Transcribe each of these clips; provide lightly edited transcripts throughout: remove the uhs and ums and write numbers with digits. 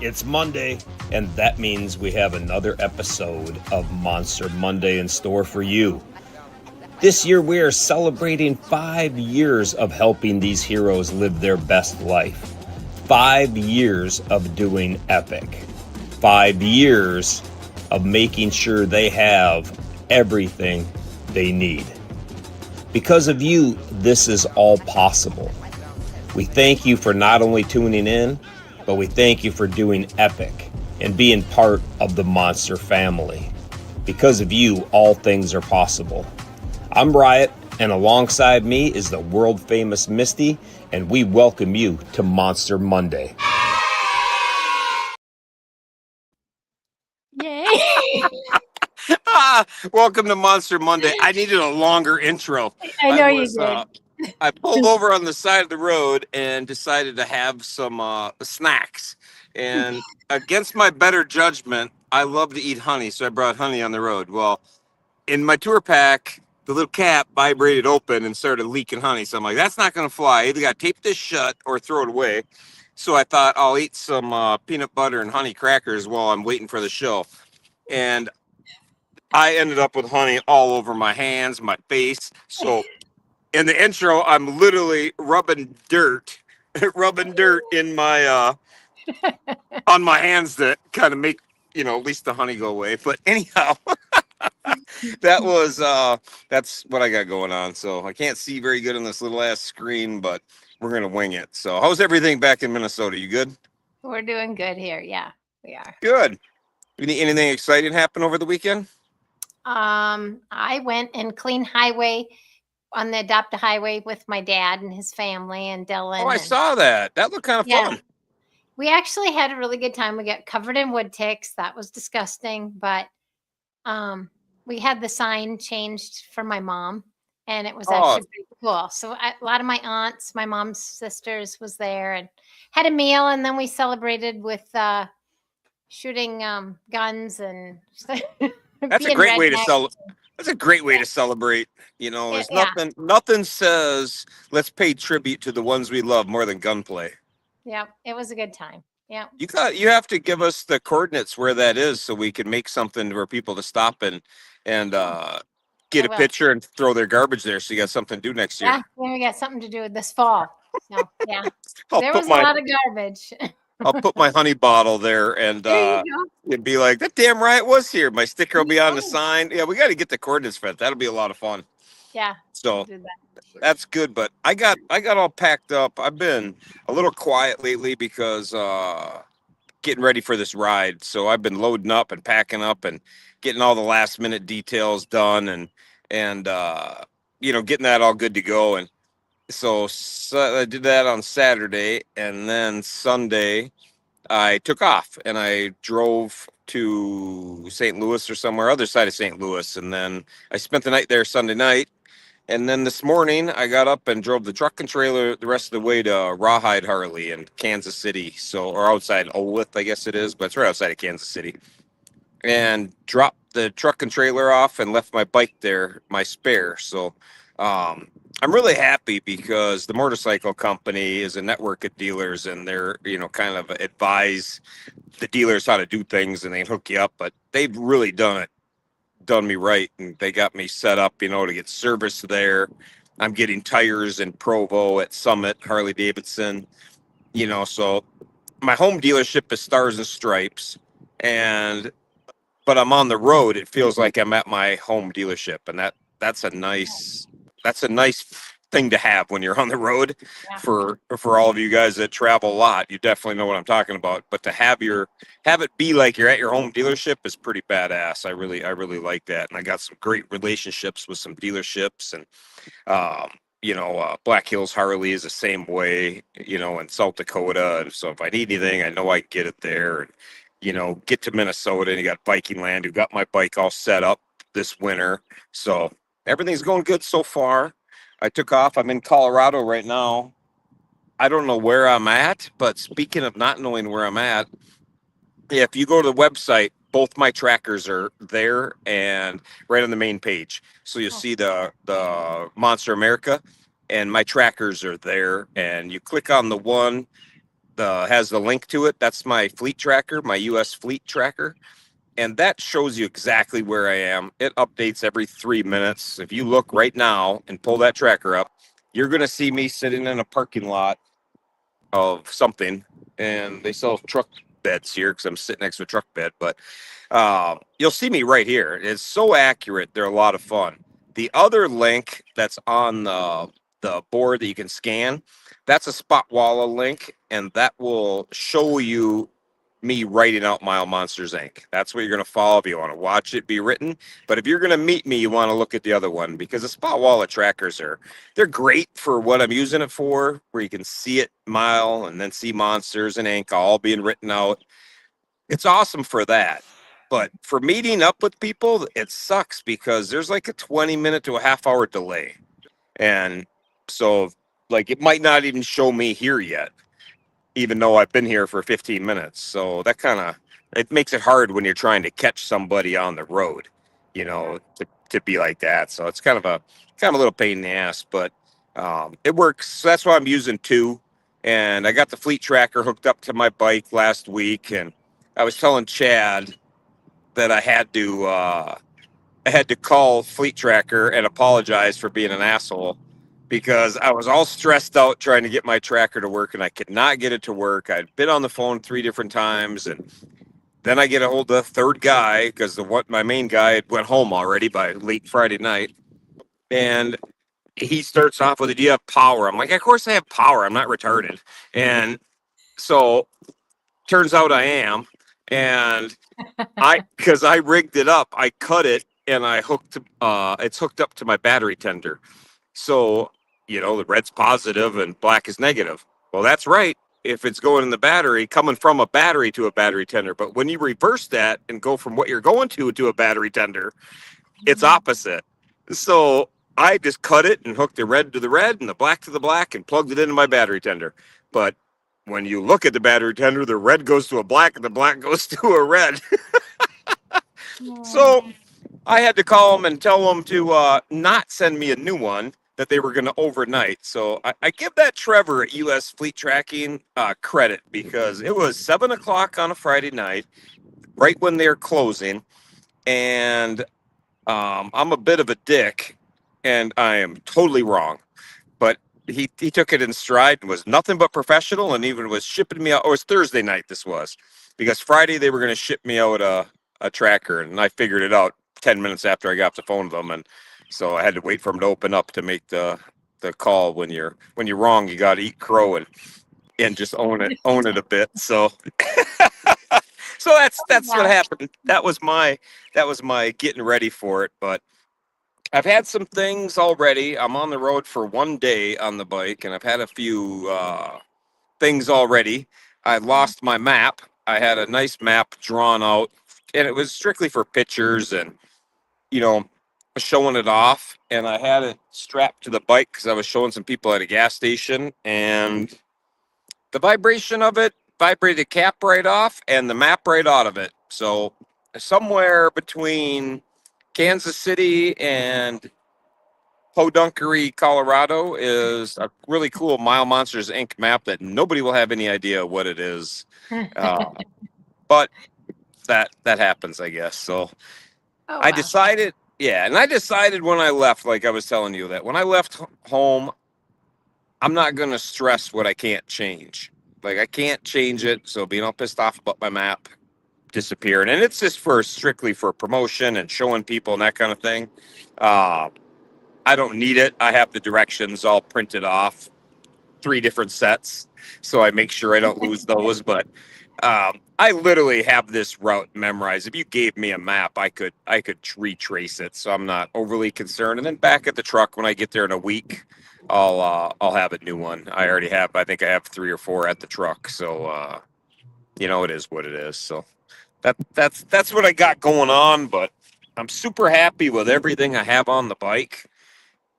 It's Monday, and that means we have another episode of Monster Monday in store for you. This year, we are celebrating 5 years of helping these heroes live their best life. 5 years of doing epic. 5 years of making sure they have everything they need. Because of you, this is all possible. We thank you for not only tuning in, but we thank you for doing epic and being part of the Monster family. Because of you, all things are possible. I'm Riot, and alongside me is the world famous Misty, and we welcome you to Monster Monday. Yay! Welcome to Monster Monday. I needed a longer intro. I know you did. I pulled over on the side of the road and decided to have some snacks. And against my better judgment, I love to eat honey, so I brought honey on the road. Well, in my tour pack, the little cap vibrated open and started leaking honey. So I'm like, that's not going to fly. I either got to tape this shut or throw it away. So I thought I'll eat some peanut butter and honey crackers while I'm waiting for the show. And I ended up with honey all over my hands, my face. So in the intro, I'm literally rubbing dirt in my on my hands that kind of make, at least the honey go away. But anyhow, that's what I got going on. So I can't see very good on this little ass screen, but we're gonna wing it. So how's everything back in Minnesota? You good? We're doing good here. Yeah, we are. Good. Anything exciting happen over the weekend? I went and cleaned highway on the Adopt a Highway with my dad and his family and Dylan. Oh, I saw that. That looked kind of fun. We actually had a really good time. We got covered in wood ticks. That was disgusting, but we had the sign changed for my mom, and it was actually pretty cool. So a lot of my aunts, my mom's sisters was there and had a meal, and then we celebrated with shooting guns and That's a great way to celebrate. That's a great way to celebrate. There's nothing says let's pay tribute to the ones we love more than gunplay. Yeah, it was a good time. Yeah. You have to give us the coordinates where that is so we can make something for people to stop and get a picture and throw their garbage there so you got something to do next year. Yeah, we got something to do this fall. So, yeah. There was a lot of garbage. I'll put my honey bottle there and be like, that damn Riot was here. My sticker will be on the sign. Yeah, we got to get the coordinates for it. That'll be a lot of fun. Yeah. So that's good. But I got all packed up. I've been a little quiet lately because getting ready for this ride. So I've been loading up and packing up and getting all the last minute details done and getting that all good to go. And so I did that on Saturday, and then Sunday I took off and I drove to St. Louis or somewhere other side of St. Louis, and then I spent the night there Sunday night, and then this morning I got up and drove the truck and trailer the rest of the way to Rawhide Harley in Kansas City, or outside Olith, I guess it is, but it's right outside of Kansas City, and dropped the truck and trailer off and left my bike there, my spare. So I'm really happy because the motorcycle company is a network of dealers, and they're, kind of advise the dealers how to do things, and they hook you up, but they've really done me right. And they got me set up, to get service there. I'm getting tires in Provo at Summit, Harley Davidson, so my home dealership is Stars and Stripes, but I'm on the road. It feels like I'm at my home dealership, and that's a nice thing to have when you're on the road. For all of you guys that travel a lot, you definitely know what I'm talking about. But to have it be like you're at your home dealership is pretty badass. I really like that. And I got some great relationships with some dealerships, and Black Hills Harley is the same way, in South Dakota. And so if I need anything, I know I can get it there. And get to Minnesota, and you got Viking Land, who got my bike all set up this winter. So everything's going good so far. I took off. I'm in Colorado right now. I don't know where I'm at, but speaking of not knowing where I'm at, if you go to the website, both my trackers are there and right on the main page. So you'll see the Monster America, and my trackers are there. And you click on the one has the link to it. That's my fleet tracker, my US fleet tracker. And that shows you exactly where I am. It updates every 3 minutes. If you look right now and pull that tracker up, you're going to see me sitting in a parking lot of something. And they sell truck beds here because I'm sitting next to a truck bed. But you'll see me right here. It's so accurate. They're a lot of fun. The other link that's on the board that you can scan, that's a Spotwalla link. And that will show you me writing out Mile Monsters Inc. That's what you're going to follow if you want to watch it be written. But if you're going to meet me, you want to look at the other one, because the Spotwalla trackers they're great for what I'm using it for, where you can see it mile and then see monsters and Inc. all being written out. It's awesome for that. But for meeting up with people, it sucks because there's like a 20-minute to a half-hour delay. And so, like, it might not even show me here yet, even though I've been here for 15 minutes. So that it makes it hard when you're trying to catch somebody on the road, to be like that. So it's kind of a little pain in the ass, but it works. So that's why I'm using 2. And I got the fleet tracker hooked up to my bike last week. And I was telling Chad that I had to call Fleet Tracker and apologize for being an asshole, because I was all stressed out trying to get my tracker to work and I could not get it to work. I'd been on the phone 3 different times, and then I get a hold of the third guy because my main guy went home already by late Friday night. And he starts off with, "Do you have power?" I'm like, "Of course I have power. I'm not retarded." And so turns out I am. And because I rigged it up, I cut it and it's hooked up to my battery tender. So, the red's positive and black is negative. Well, that's right, if it's going in the battery, coming from a battery to a battery tender. But when you reverse that and go from what you're going to a battery tender, it's opposite. So I just cut it and hooked the red to the red and the black to the black and plugged it into my battery tender. But when you look at the battery tender, the red goes to a black and the black goes to a red. So I had to call them and tell them to not send me a new one, that they were going to overnight. So I give that Trevor at US Fleet Tracking credit, because it was 7 o'clock on a Friday night, right when they're closing. And I'm a bit of a dick, and I am totally wrong. But he took it in stride and was nothing but professional, and even was shipping me out. Oh, it was Thursday night this was, because Friday they were going to ship me out a tracker, and I figured it out 10 minutes after I got off the phone with them. And so I had to wait for him to open up to make the call. When you're wrong, you got to eat crow and just own it a bit. So so that's what happened. That was my getting ready for it. But I've had some things already. I'm on the road for 1 day on the bike, and I've had a few things already. I lost my map. I had a nice map drawn out, and it was strictly for pictures and showing it off. And I had it strapped to the bike because I was showing some people at a gas station, and the vibration of it vibrated the cap right off and the map right out of it. So somewhere between Kansas City and Podunkery, Colorado, is a really cool Mile Monsters Inc. map that nobody will have any idea what it is. But that happens, I guess. So I decided, and I decided when I left, like I was telling you, that when I left home, I'm not going to stress what I can't change. Like, I can't change it. So being all pissed off about my map disappearing, and it's just strictly for promotion and showing people and that kind of thing. I don't need it. I have the directions all printed off, 3 different sets, so I make sure I don't lose those. But I literally have this route memorized. If you gave me a map, I could retrace it, so I'm not overly concerned. And then back at the truck, when I get there in a week, I'll have a new one. I already have. I think I have 3 or 4 at the truck. So it is what it is. So that's what I got going on. But I'm super happy with everything I have on the bike.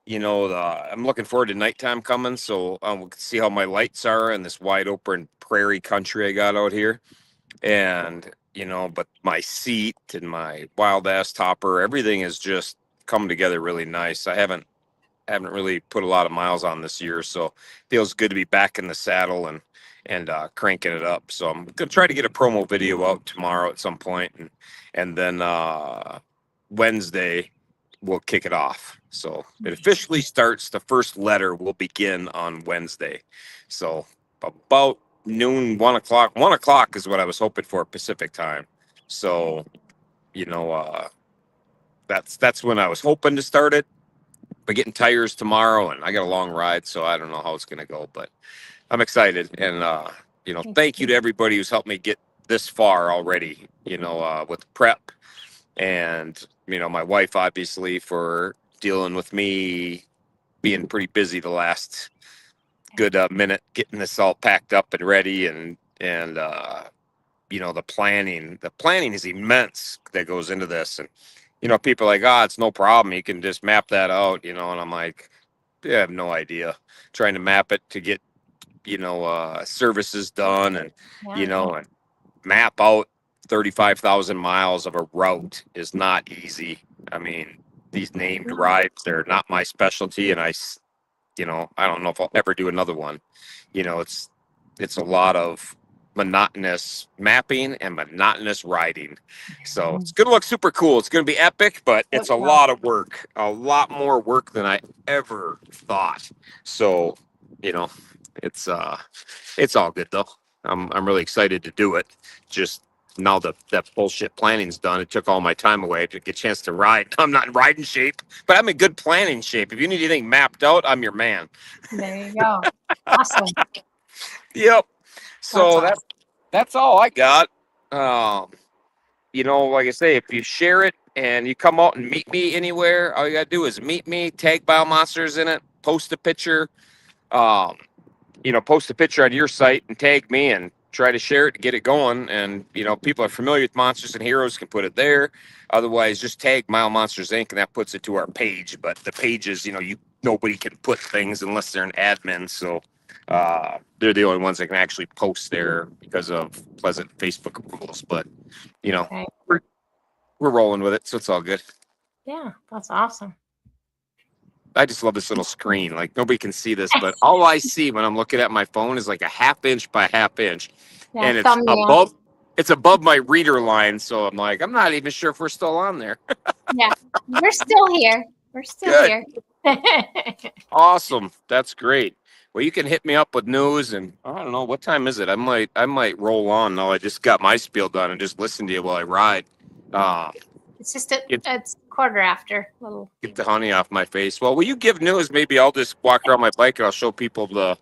I'm looking forward to nighttime coming, so we can see how my lights are in this wide open prairie country I got out here. And but my seat and my wild ass topper, everything has just come together really nice. I haven't really put a lot of miles on this year, so it feels good to be back in the saddle and and cranking it up. So I'm gonna try to get a promo video out tomorrow at some point, and then Wednesday we'll kick it off. So it officially starts. The first letter will begin on Wednesday. So about noon, 1 o'clock. 1 o'clock is what I was hoping for Pacific time. So, that's when I was hoping to start it. But getting tires tomorrow, and I got a long ride, so I don't know how it's gonna go. But I'm excited, and thank you to everybody who's helped me get this far already. With prep, and my wife obviously for dealing with me being pretty busy the last good minute getting this all packed up and ready, and the planning is immense that goes into this. And people are like, it's no problem, you can just map that out, and I'm like, I have no idea. Trying to map it to get services done, and and map out 35,000 miles of a route is not easy. I mean, these named rides, they're not my specialty, and I don't know if I'll ever do another one. It's a lot of monotonous mapping and monotonous riding. So it's going to look super cool. It's going to be epic, but it's a lot of work, a lot more work than I ever thought. So, it's all good though. I'm really excited to do it. Just now that bullshit planning's done, it took all my time away to get a chance to ride. I'm not in riding shape, but I'm in good planning shape. If you need anything mapped out, I'm your man. There you go. Awesome. Yep. So That's that's all I got. Like I say, if you share it and you come out and meet me anywhere, all you gotta do is meet me, tag Biomonsters in it, post a picture, post a picture on your site and tag me and try to share it to get it going. And people are familiar with Monsters and Heroes can put it there. Otherwise, just tag Mile Monsters Inc. and that puts it to our page. But the pages, nobody can put things unless they're an admin. So they're the only ones that can actually post there because of pleasant Facebook rules. But Okay. we're rolling with it, so it's all good. Yeah, that's awesome. I just love this little screen. Like, nobody can see this, but all I see when I'm looking at my phone is like a 1/2 inch by 1/2 inch, Yeah, and it's above my reader line. So I'm like, I'm not even sure if we're still on there. Yeah, we're still here. We're still Good. here. Awesome. That's great. Well, you can hit me up with news, and I don't know, what time is it? I might roll on now. I just got my spiel done and just listen to you while I ride. It's just it's 1/4 little. Get the honey off my face. Well, will you give news? Maybe I'll just walk around my bike and I'll show people they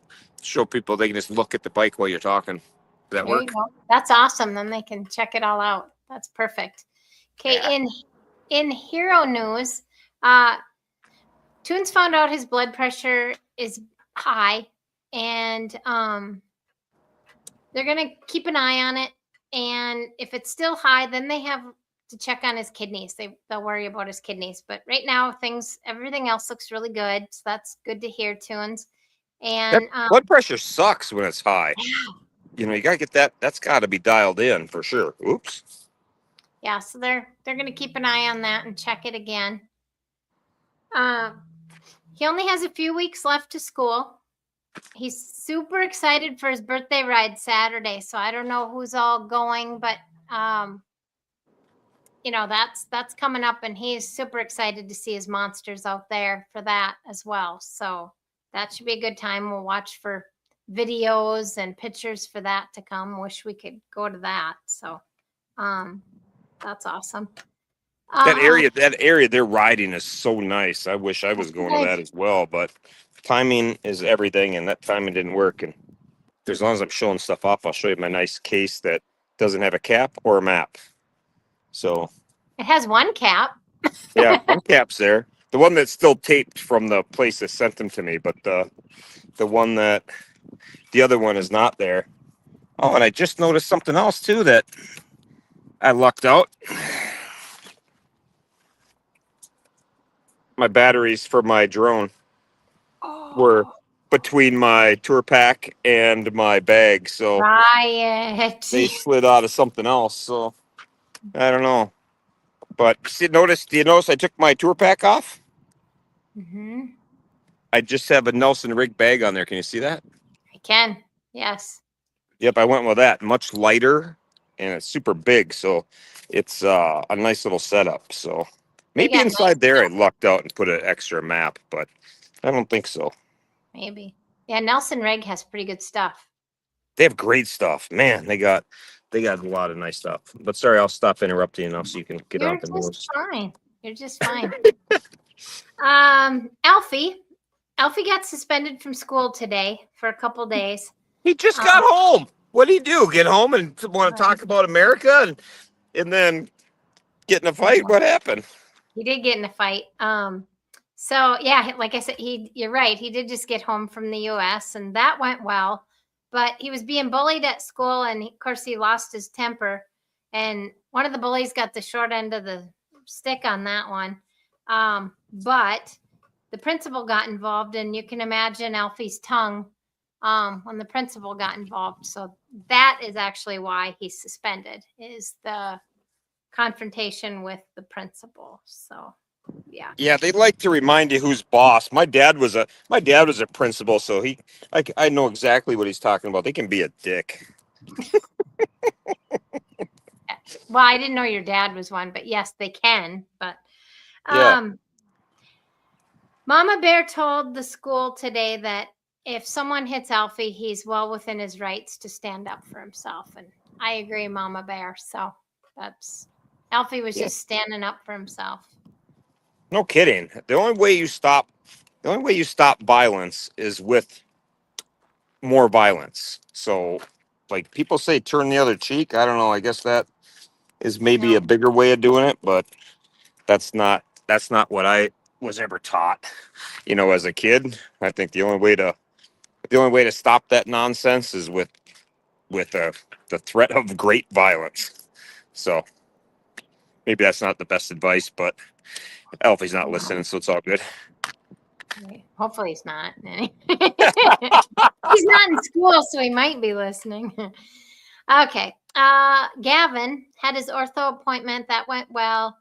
can just look at the bike while you're talking. Does that There work? you go. That's awesome. Then they can check it all out. That's perfect. Okay, Yeah. in hero news, Toons found out his blood pressure is high, and they're gonna keep an eye on it. And if it's still high, then they have to check on his kidneys. They'll worry about his kidneys. But right now, everything else looks really good. So that's good to hear, Toons. And Blood pressure sucks when it's high. You gotta get that. That's got to be dialed in for sure. Oops. yeah, so they're gonna keep an eye on that and check it again. He only has a few weeks left to school. He's super excited for his birthday ride Saturday. So I don't know who's all going, but that's coming up, and he's super excited to see his monsters out there for that as well. So that should be a good time. We'll watch for videos and pictures for that to come. Wish we could go to that. So that's awesome. That area they're riding is so nice. I wish I was going to that as well, but timing is everything, and that timing didn't work. And as long as I'm showing stuff off, I'll show you my nice case that doesn't have a cap or a map. So it has one cap. Yeah, one cap's there. The one that's still taped from the place that sent them to me, but the other one is not there. Oh, and I just noticed something else too that I lucked out. My batteries for my drone were between my tour pack and my bag, so they slid out of something else. So I don't know. But do you notice I took my tour pack off? Mm-hmm. I just have a Nelson Rig bag on there. Can you see that? I can. Yes. Yep, I went with that. Much lighter and it's super big, so it's a nice little setup. So They maybe got nice inside there I stuff. lucked out and put an extra map, but I don't think so. Maybe. Yeah, Nelson Reg has pretty good stuff. They have great stuff, man. They got a lot of nice stuff. But sorry, I'll stop interrupting you now so you can get on You're the just news. fine. You're just fine. Alfie got suspended from school today for a couple days. He just Um, got home. What did he do? Get home and want to talk about America and then get in a fight? What happened? He did get in a fight. So yeah, like I said, you're right. He did just get home from the US and that went well, but he was being bullied at school and of course he lost his temper and one of the bullies got the short end of the stick on that one. But the principal got involved and you can imagine Alfie's tongue when the principal got involved. So that is actually why he's suspended is the confrontation with the principal. So yeah. Yeah, they like to remind you who's boss. My dad was a principal, so I know exactly what he's talking about. They can be a dick. Well, I didn't know your dad was one, but yes, they can. But Yeah. Mama Bear told the school today that if someone hits Alfie, he's well within his rights to stand up for himself. And I agree, Mama Bear. So that's Alfie was Yeah. just standing up for himself. No kidding. The only way you stop violence is with more violence. So, like people say, turn the other cheek. I don't know. I guess that is maybe No. a bigger way of doing it, but that's not what I was ever taught. As a kid, I think the only way to stop that nonsense is with the threat of great violence. So maybe that's not the best advice, but Alfie's not listening, so it's all good. Hopefully he's not. He's not in school, so he might be listening. Okay. Gavin had his ortho appointment. That went well.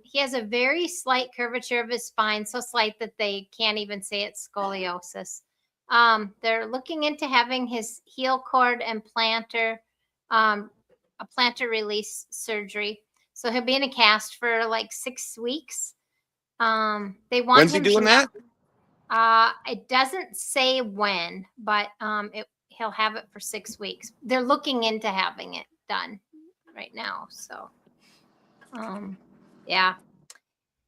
He has a very slight curvature of his spine, so slight that they can't even say it's scoliosis. They're looking into having his heel cord and plantar, a plantar release surgery. So he'll be in a cast for like 6 weeks. They want When's he him doing that? It doesn't say when, but he'll have it for 6 weeks. They're looking into having it done right now. So, yeah,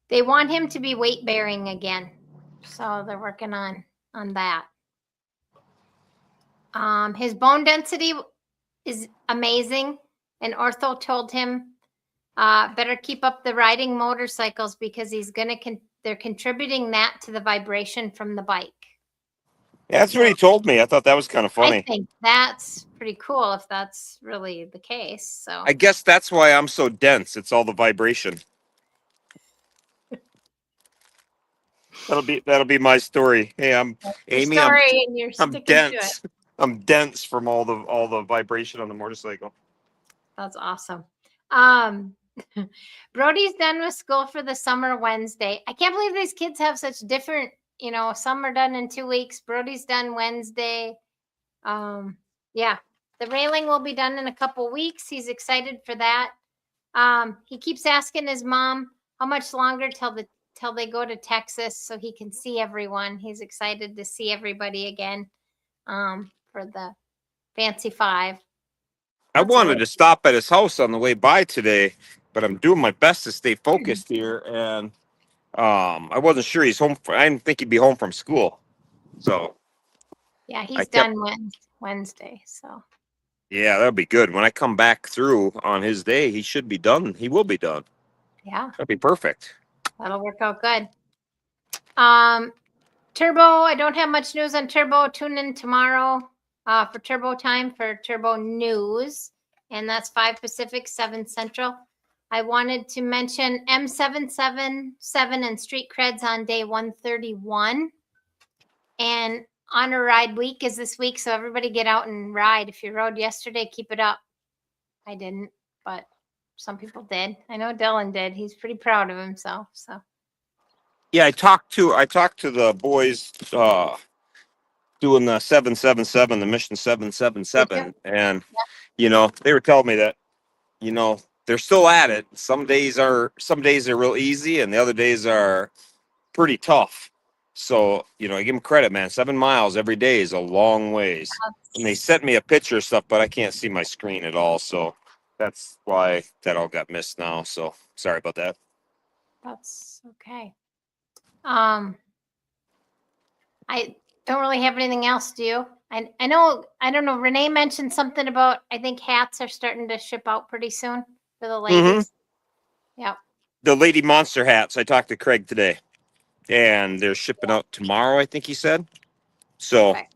they want him to be weight bearing again. So they're working on that. His bone density is amazing, and ortho told him better keep up the riding motorcycles because he's gonna they're contributing that to the vibration from the bike. Yeah, that's what he told me. I thought that was kind of funny. I think that's pretty cool if that's really the case. So I guess that's why I'm so dense. It's all the vibration. That'll be my story. Hey, I'm Amy. story and you're I'm sticking to it. dense. I'm dense from all the vibration on the motorcycle. That's awesome. Brody's done with school for the summer Wednesday. I can't believe these kids have such different, some are done in 2 weeks. Brody's done Wednesday. Yeah, the railing will be done in a couple weeks. He's excited for that. He keeps asking his mom how much longer till they go to Texas so he can see everyone. He's excited to see everybody again for the Fancy Five. I wanted to stop at his house on the way by today, but I'm doing my best to stay focused here, and I wasn't sure he's home. I didn't think he'd be home from school, so yeah, he's done Wednesday. So yeah, that'll be good. When I come back through on his day, he should be done. He will be done. Yeah, That'll be perfect. that'll work out good. Turbo, I don't have much news on Turbo. Tune in tomorrow for Turbo time for Turbo News, and that's 5 Pacific, 7 Central. I wanted to mention M777 and Street Creds on day 131. And Honor Ride Week is this week, so everybody get out and ride. If you rode yesterday, keep it up. I didn't, but some people did. I know Dylan did. He's pretty proud of himself. So Yeah, I talked to the boys doing the 777, the mission 777, and they were telling me that they're still at it. Some days are real easy, and the other days are pretty tough. So I give them credit, man. 7 miles every day is a long ways. And they sent me a picture of stuff, but I can't see my screen at all. So that's why that all got missed now. So sorry about that. That's okay. I don't really have anything else, do you? I don't know. Renee mentioned something about, I think hats are starting to ship out pretty soon for the ladies. Yep. The Lady Monster hats. I talked to Craig today, and they're shipping out tomorrow, I think he said. So, Perfect.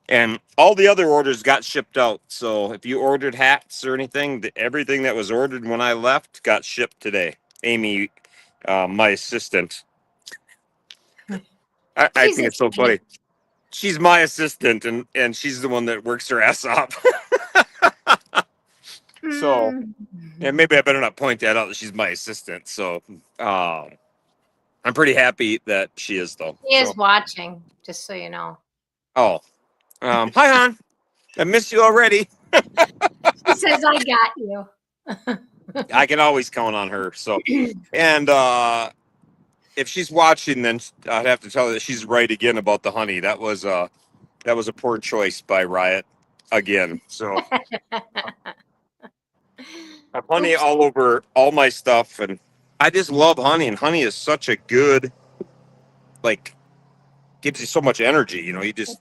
and all the other orders got shipped out. So if you ordered hats or anything, everything that was ordered when I left got shipped today. Amy, my assistant. I think it's so funny. She's my assistant, and she's the one that works her ass off. So, and maybe I better not point that out that she's my assistant. So, I'm pretty happy that she is, though. He is watching, just so you know. Oh, hi, hon. I miss you already. She says, "I got you." I can always count on her. So, and if she's watching, then I'd have to tell her that she's right again about the honey. That was a poor choice by Riot again. So I have honey all over all my stuff, and I just love honey. And honey is such a good, gives you so much energy. You just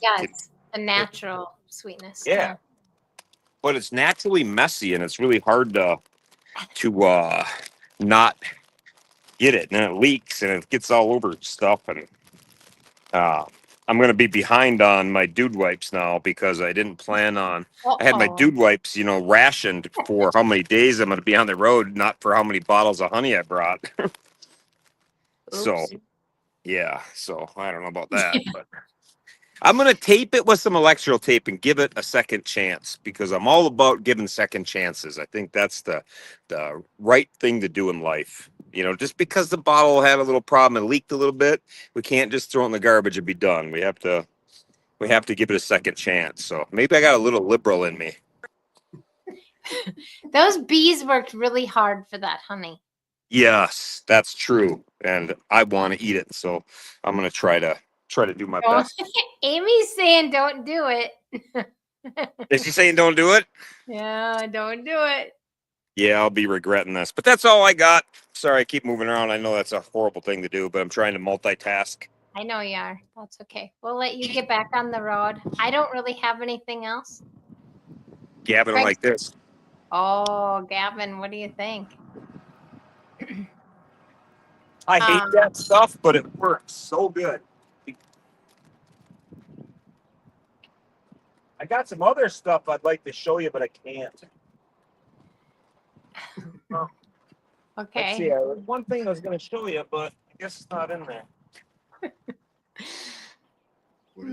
the natural sweetness. Yeah, but it's naturally messy, and it's really hard to not get it, and then it leaks and it gets all over stuff. And I'm going to be behind on my dude wipes now because I didn't plan on. I had my dude wipes, rationed for how many days I'm going to be on the road, not for how many bottles of honey I brought. So, yeah. So I don't know about that, but I'm going to tape it with some electrical tape and give it a second chance because I'm all about giving second chances. I think that's the right thing to do in life. Just because the bottle had a little problem and leaked a little bit, we can't just throw it in the garbage and be done. We have to give it a second chance. So maybe I got a little liberal in me. Those bees worked really hard for that honey. Yes, that's true. And I want to eat it. So I'm going to try to do my best. Amy's saying don't do it. Is she saying don't do it? Yeah, don't do it. Yeah, I'll be regretting this. But that's all I got. Sorry, I keep moving around. I know that's a horrible thing to do, but I'm trying to multitask. I know you are. That's okay. We'll let you get back on the road. I don't really have anything else. Gavin like this. Oh, Gavin, what do you think? I hate that stuff, but it works so good. I got some other stuff I'd like to show you, but I can't. Okay. Let's see. There was one thing I was going to show you, but I guess it's not in there. I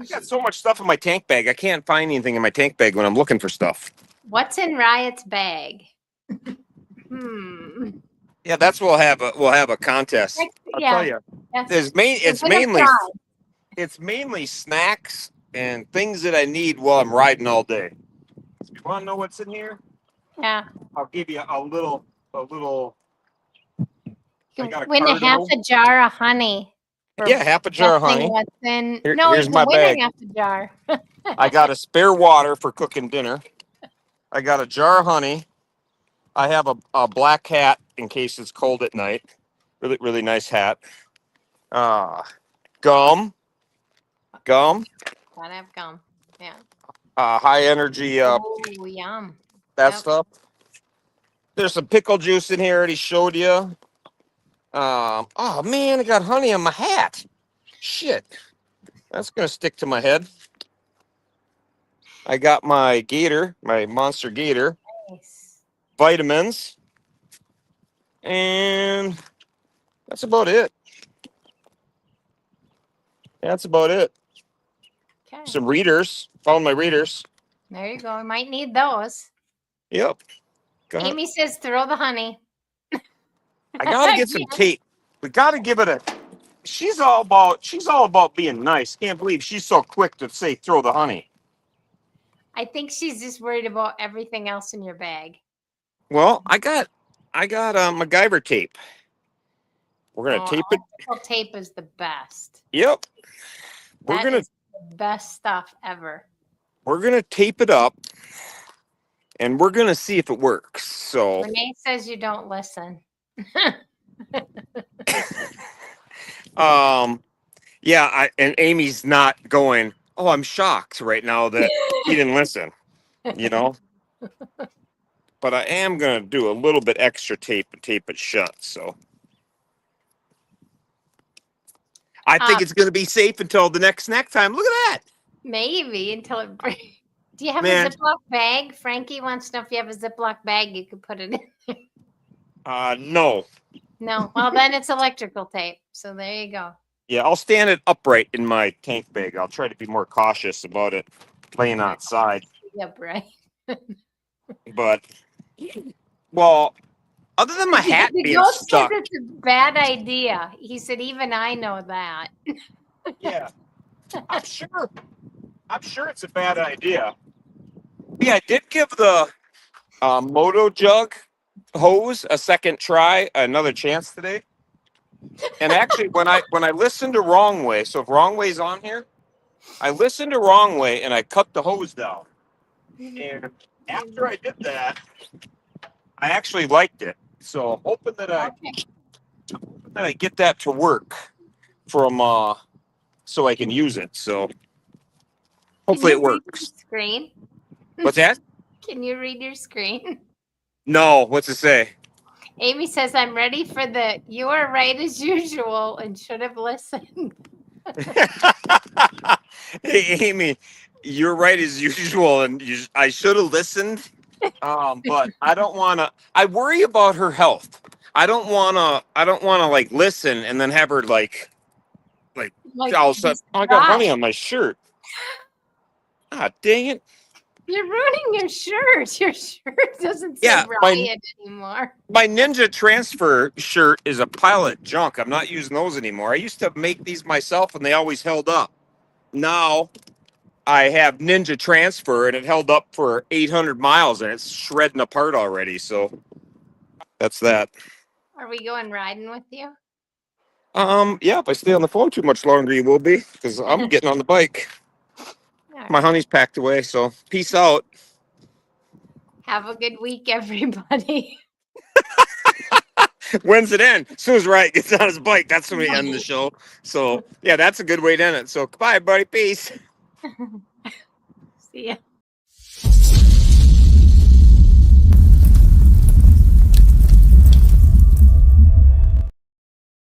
got so much stuff in my tank bag. I can't find anything in my tank bag when I'm looking for stuff. What's in Riot's bag? Yeah, that's what we'll have a contest. I'll tell you. It's mainly snacks and things that I need while I'm riding all day. You want to know what's in here? Yeah. I'll give you a little. Win half a jar of honey. Yeah, half a jar of honey. What's in? Here's my bag. Half a jar. I got a spare water for cooking dinner. I got a jar of honey. I have a black hat in case it's cold at night. Really, really nice hat. Gum. Gotta have gum. Yeah. High energy. Yum. Stuff. There's some pickle juice in here. I already showed you. Oh man, I got honey on my hat. Shit, that's gonna stick to my head. I got my gator, my Monster Gator. Nice. Vitamins, and that's about it. That's about it. Okay. Some readers. Found my readers. There you go. We might need those. Yep. Amy says throw the honey. I gotta get some tape. We gotta give it a. she's all about being nice. Can't believe she's so quick to say throw the honey. I think she's just worried about everything else in your bag. Well, I got MacGyver tape. We're gonna tape it. Electrical tape is the best. Yep. That is the best stuff ever. We're gonna tape it up, and we're gonna see if it works. So Renee says you don't listen. Yeah, and Amy's not going, oh, I'm shocked right now that he didn't listen, you know? But I am going to do a little bit extra tape and tape it shut, so. I think it's going to be safe until the next snack time. Look at that. Maybe until it breaks. Do you have Man. a Ziploc bag? Frankie wants to know if you have a Ziploc bag you could put it in. No. No. Well, then it's electrical tape. So there you go. Yeah, I'll stand it upright in my tank bag. I'll try to be more cautious about it laying outside. Yep, right. But, well, other than my hat The being ghost stuck. said it's a bad idea. He said, even I know that. Yeah, I'm sure it's a bad idea. Yeah, I did give the Moto Jug hose a second try, another chance today. And actually, when I listened to Wrong Way, so if Wrong Way's on here, I listened to Wrong Way and I cut the hose down. And after I did that, I actually liked it. So I'm hoping that I get that to work from so I can use it. So hopefully it works. Screen. What's that? Can you read your screen? No, what's it say? Amy says, I'm ready for the you are right as usual and should have listened. Hey, Amy, you're right as usual, and I should have listened. But I don't want to. I worry about her health. I don't want to like listen and then have her like all of a sudden, I got honey on my shirt. Ah, dang it. You're ruining your shirt. Your shirt doesn't say Riot anymore. My Ninja Transfer shirt is a pile of junk. I'm not using those anymore. I used to make these myself and they always held up. Now I have Ninja Transfer and it held up for 800 miles and it's shredding apart already. So that's that. Are we going riding with you? Yeah, if I stay on the phone too much longer, you will be because I'm getting on the bike. Right. My honey's packed away, so peace out. Have a good week, everybody. When's it end? As soon as Riot gets on his bike, that's when we end the show. So, yeah, that's a good way to end it. So, goodbye, everybody. Peace. See ya.